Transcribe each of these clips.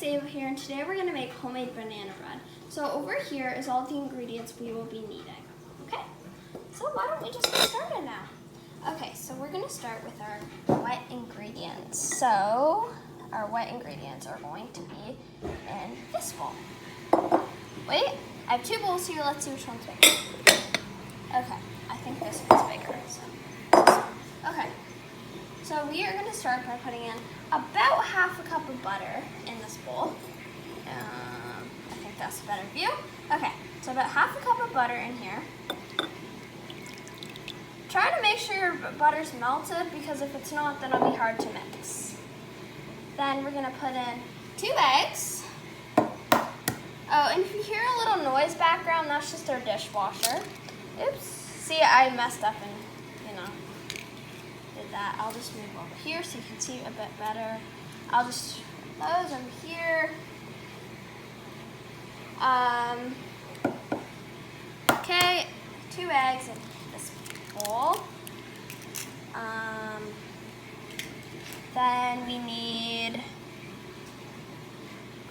Ava here, and today we're going to make homemade banana bread. So over here is all the ingredients we will be needing. Okay, so why don't we just get started now? Okay, so we're going to start with our wet ingredients. So our wet ingredients are going to be in this bowl. Wait, I have two bowls here. Let's see which one's bigger. Okay, I think this one's bigger. Okay. So we are going to start by putting in about half a cup of butter in this bowl. I think that's a better view. Okay, so about half a cup of butter in here. Try to make sure your butter's melted because if it's not, then it'll be hard to mix. Then we're going to put in 2 eggs. Oh, and if you hear a little noise background, that's just our dishwasher. Oops. See, I messed up and, did that. I'll just move over here so you can see a bit better. I'll just put those over here. Okay, 2 eggs in this bowl. Then we need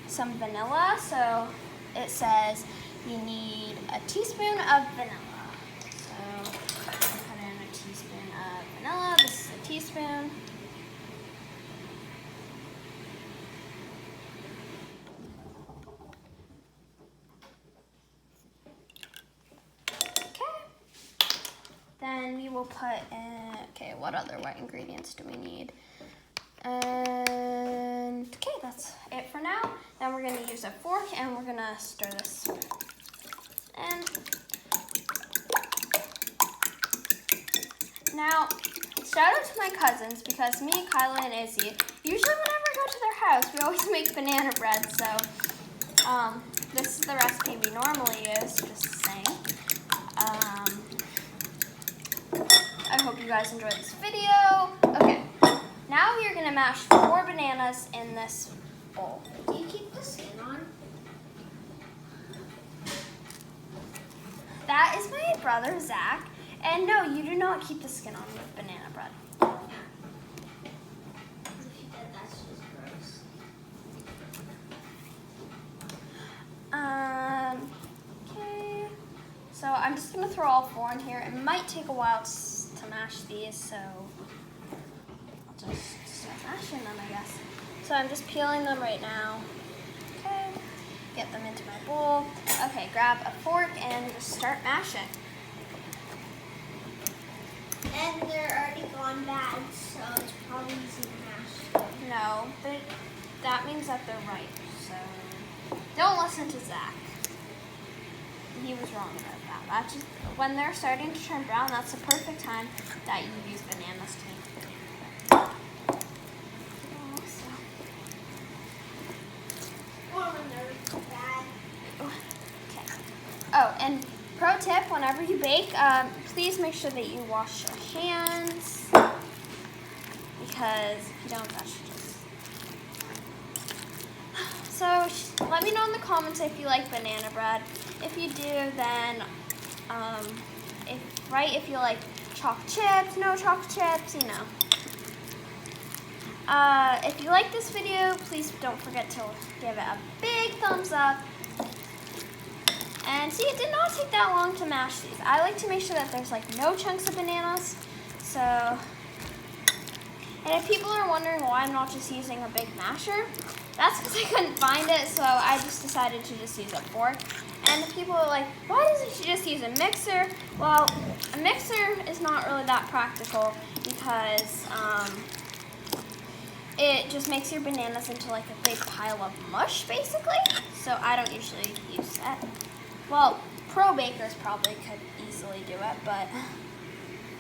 some vanilla. So it says you need a teaspoon of vanilla. So put in a teaspoon of vanilla. This is a teaspoon. Okay. Then we will put in, okay, what other wet ingredients do we need? And, okay, that's it for now. Then we're gonna use a fork and we're gonna stir this in. Now, shout out to my cousins because me, Kyla, and Izzy, usually whenever I go to their house, we always make banana bread. So, this is the recipe we normally use, just saying. I hope you guys enjoyed this video. Okay, now we are gonna mash 4 bananas in this bowl. Do you keep the skin on? That is my brother, Zach. And no, you do not keep the skin on with banana bread. Because if you did, that's just gross. Okay. So I'm just gonna throw all 4 in here. It might take a while to mash these, so I'll just start mashing them, I guess. So I'm just peeling them right now. Okay. Get them into my bowl. Okay, grab a fork and just start mashing. And they're already gone bad, so it's probably easy to mash. No, that means that they're ripe, so don't listen to Zach. He was wrong about that. That's just, when they're starting to turn brown, that's the perfect time that you use bananas to make banana bread. Or when they're bad. Okay. Oh, and pro tip, whenever you bake, please make sure that you wash your hands because if you don't, that's just... So let me know in the comments if you like banana bread. If you do, then if you like chocolate chips, no chocolate chips, If you like this video, please don't forget to give it a big thumbs up. And see, it did not take that long to mash these. I like to make sure that there's like no chunks of bananas. So, and if people are wondering why I'm not just using a big masher, that's because I couldn't find it, so I just decided to just use a fork. And if people are like, why doesn't she just use a mixer? Well, a mixer is not really that practical because it just makes your bananas into like a big pile of mush, basically. So I don't usually use that. Well, pro bakers probably could easily do it, but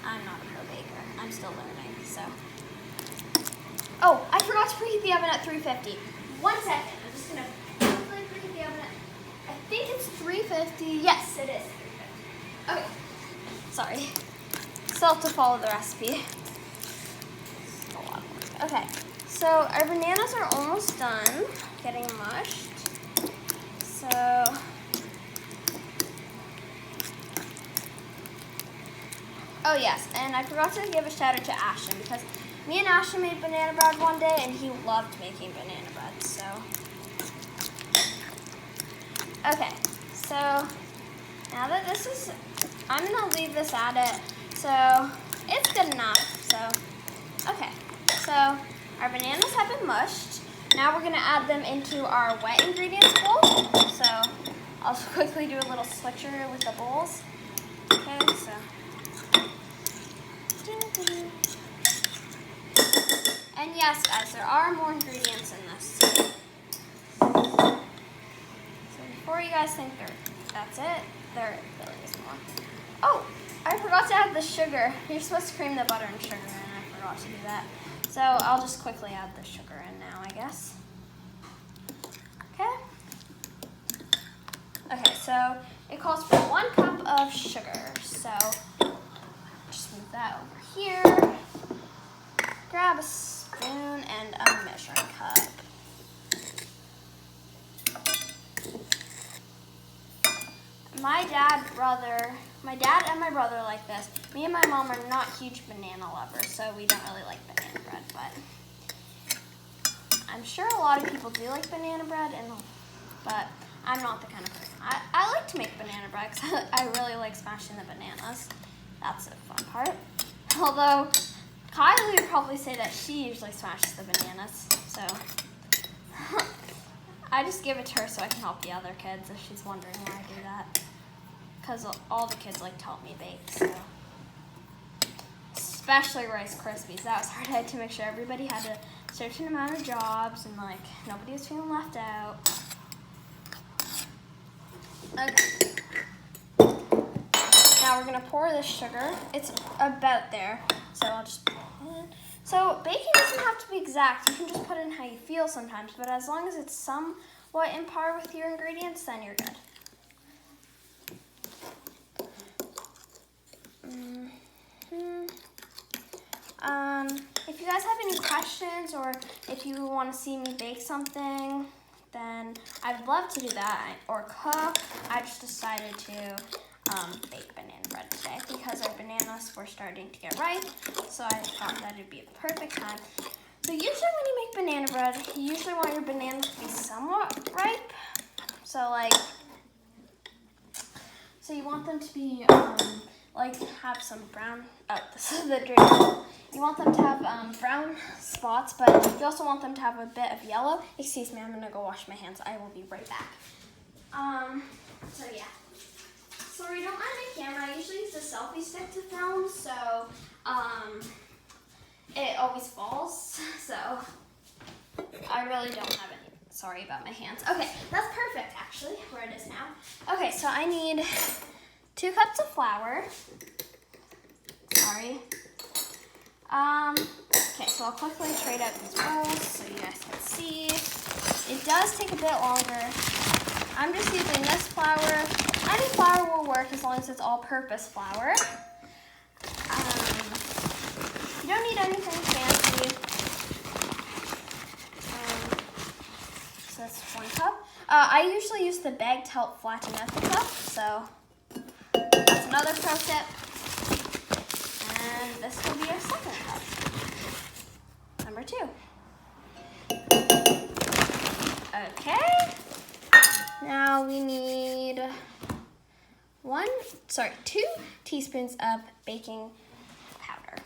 I'm not a pro baker. I'm still learning, so. Oh, I forgot to preheat the oven at 350. 1 second. I'm just gonna quickly preheat the oven at, I think it's 350. Yes, it is 350. Okay. Sorry. Still have to follow the recipe. It's a lot of work. Okay. So our bananas are almost done getting mushed. So oh yes, and I forgot to give a shout out to Ashton because me and Ashton made banana bread one day and he loved making banana bread, so Okay, so now that this is, I'm gonna leave this at it. So it's good enough. So, okay, so our bananas have been mushed. Now we're gonna add them into our wet ingredients bowl. So I'll just quickly do a little switcher with the bowls. Okay, so. And yes, guys, there are more ingredients in this. So before you guys think that's it, there really is more. Oh, I forgot to add the sugar. You're supposed to cream the butter and sugar, and I forgot to do that. So I'll just quickly add the sugar in now, I guess. Okay. Okay, so it calls for 1 cup of sugar. So just move that over here. Grab a spoon and a measuring cup. My dad and my brother like this. Me and my mom are not huge banana lovers, so we don't really like banana bread, but I'm sure a lot of people do like banana bread, but I'm not the kind of person. I like to make banana bread because I really like smashing the bananas. That's the fun part. Although Kylie would probably say that she usually smashes the bananas, so I just give it to her so I can help the other kids if she's wondering why I do that. Because all the kids like to help me bake, so. Especially Rice Krispies. That was hard. I had to make sure everybody had a certain amount of jobs and like nobody was feeling left out. Okay. Now we're gonna pour the sugar. It's about there, so I'll just. So baking doesn't have to be exact. You can just put in how you feel sometimes, but as long as it's somewhat in par with your ingredients, then you're good. If you guys have any questions or if you want to see me bake something, then I'd love to do that, or cook. I just decided to bake banana bread today because our bananas were starting to get ripe, so I thought that it'd be the perfect time. So usually when you make banana bread, you usually want your bananas to be somewhat ripe. So you want them to be have some brown. Oh, this is the drink. You want them to have brown spots, but you also want them to have a bit of yellow. Excuse me, I'm gonna go wash my hands. I will be right back. So yeah. Sorry, don't mind my camera. I usually use a selfie stick to film, so it always falls. So I really don't have any. Sorry about my hands. Okay, that's perfect actually, where it is now. Okay, so I need 2 cups of flour. Sorry. Okay, so I'll quickly trade out these bowls so you guys can see. It does take a bit longer. I'm just using this flour. Any flour will work as long as it's all-purpose flour. You don't need anything fancy. So that's 1 cup. I usually use the bag to help flatten out the cup, so that's another pro tip. And this will be our 2nd cup. Number 2. Okay. Now we need 2 teaspoons of baking powder.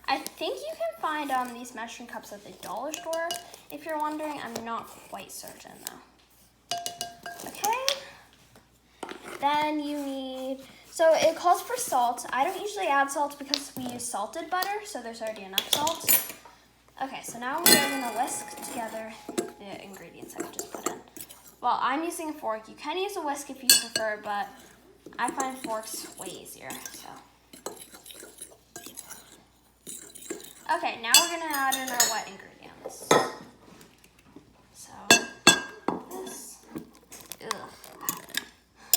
I think you can find these measuring cups at the dollar store. If you're wondering, I'm not quite certain though. Okay. Then you need, so it calls for salt. I don't usually add salt because we use salted butter, so there's already enough salt. Okay, so now we're gonna whisk together the ingredients I just put in. Well, I'm using a fork. You can use a whisk if you prefer, but I find forks way easier, so. Okay, now we're gonna add in our wet ingredients. So, this,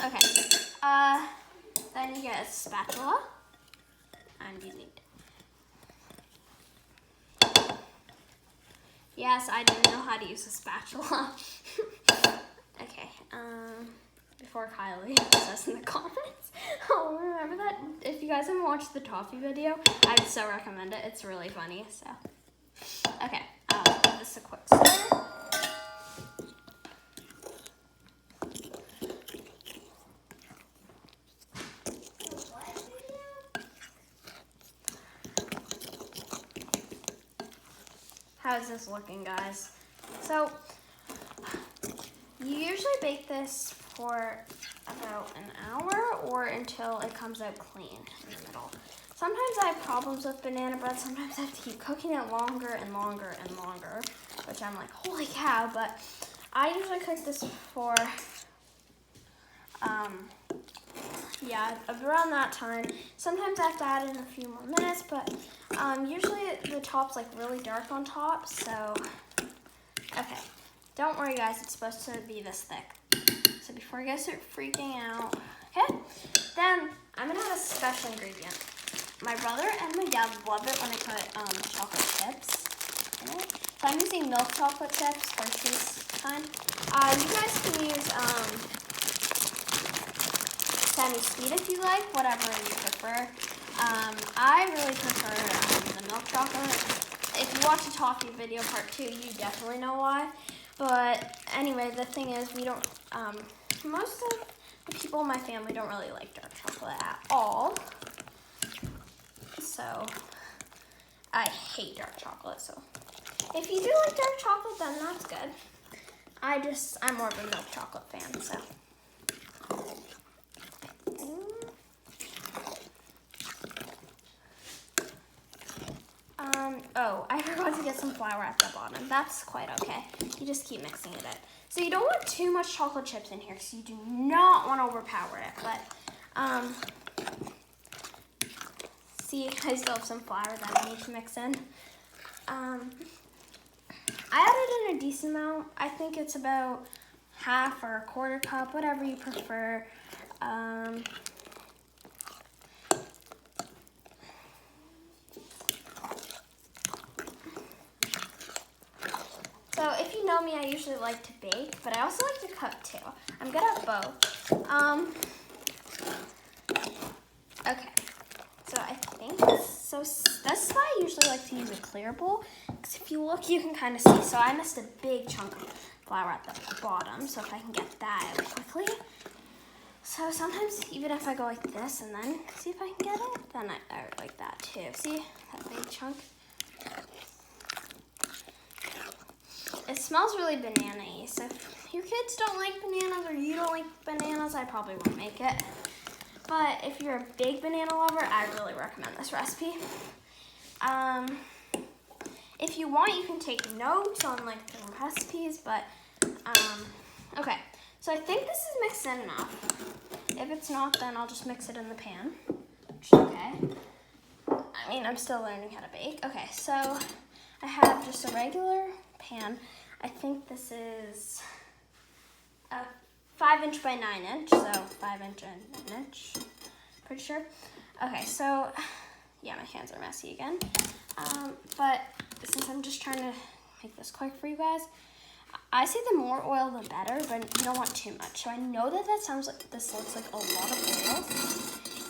okay, then you get a spatula, and you need. Yes, I didn't know how to use a spatula. Okay, before Kylie says in the comments. Oh, remember that? If you guys haven't watched the toffee video, I'd so recommend it. It's really funny, so. Okay, give this a quick stir. How is this looking, guys? So, you usually bake this for about an hour or until it comes out clean in the middle. Sometimes I have problems with banana bread. Sometimes I have to keep cooking it longer and longer and longer, which I'm like, holy cow. But I usually cook this for, yeah, around that time. Sometimes I have to add in a few more minutes, but usually the top's like really dark on top, so, okay. Don't worry, guys, it's supposed to be this thick. So before you guys start freaking out, okay? Then I'm gonna add a special ingredient. My brother and my dad love it when I put chocolate chips in it. So I'm using milk chocolate chips, Hershey's kind. You guys can use semi-sweet if you like, whatever you prefer. I really prefer the milk chocolate. If you watch a toffee video part 2, you definitely know why. But anyway, the thing is, we don't, most of the people in my family don't really like dark chocolate at all. So, I hate dark chocolate, so if you do like dark chocolate, then that's good. I'm more of a milk chocolate fan, so. Oh, I forgot to get some flour at the bottom. That's quite okay. You just keep mixing it in. So you don't want too much chocolate chips in here, because you do not want to overpower it. But, see, I still have some flour that I need to mix in. I added in a decent amount. I think it's about half or a quarter cup, whatever you prefer. So if you know me, I usually like to bake, but I also like to cook too. I'm good at both. Okay, so I think that's why I usually like to use a clear bowl, because if you look, you can kind of see. So I missed a big chunk of flour at the bottom, so if I can get that out quickly. So sometimes even if I go like this and then see if I can get it, then I like that too. See that big chunk? It smells really banana-y, so if your kids don't like bananas or you don't like bananas, I probably won't make it. But if you're a big banana lover, I really recommend this recipe. If you want, you can take notes on like the recipes, but okay. So I think this is mixed in enough. If it's not, then I'll just mix it in the pan, which is okay. I mean, I'm still learning how to bake. Okay, so I have just a regular pan. I think this is a 5" by 9". So 5" and 9". Pretty sure. Okay, so yeah, my hands are messy again. But since I'm just trying to make this quick for you guys, I say the more oil the better, but you don't want too much. So I know that sounds like this looks like a lot of oil.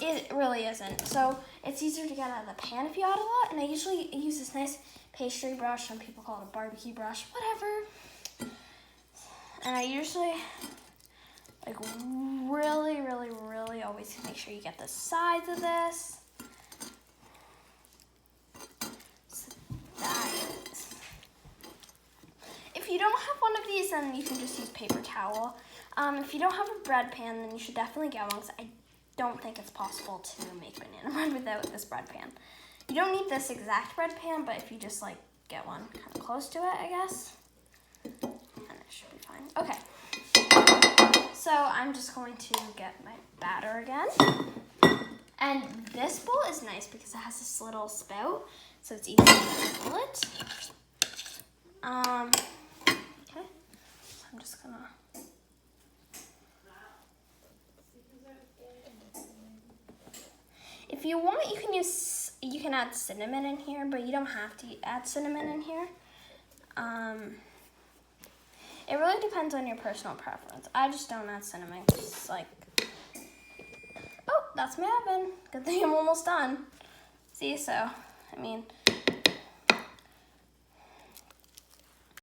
It really isn't. So it's easier to get out of the pan if you add a lot. And I usually use this nice pastry brush. Some people call it a barbecue brush, whatever. And I usually like really, really, really always make sure you get the sides of this. So that is. If you don't have one of these, then you can just use paper towel. If you don't have a bread pan, then you should definitely get one, because I don't think it's possible to make banana bread without this bread pan. You don't need this exact bread pan, but if you just like get one kind of close to it, I guess, and it should be fine. Okay. So I'm just going to get my batter again. And this bowl is nice because it has this little spout, so it's easy to fill it. Okay, so I'm just gonna. If you want, you can add cinnamon in here, but you don't have to add cinnamon in here. It really depends on your personal preference. I just don't add cinnamon. It's like, oh, that's my oven. Good thing I'm almost done. See, so, I mean,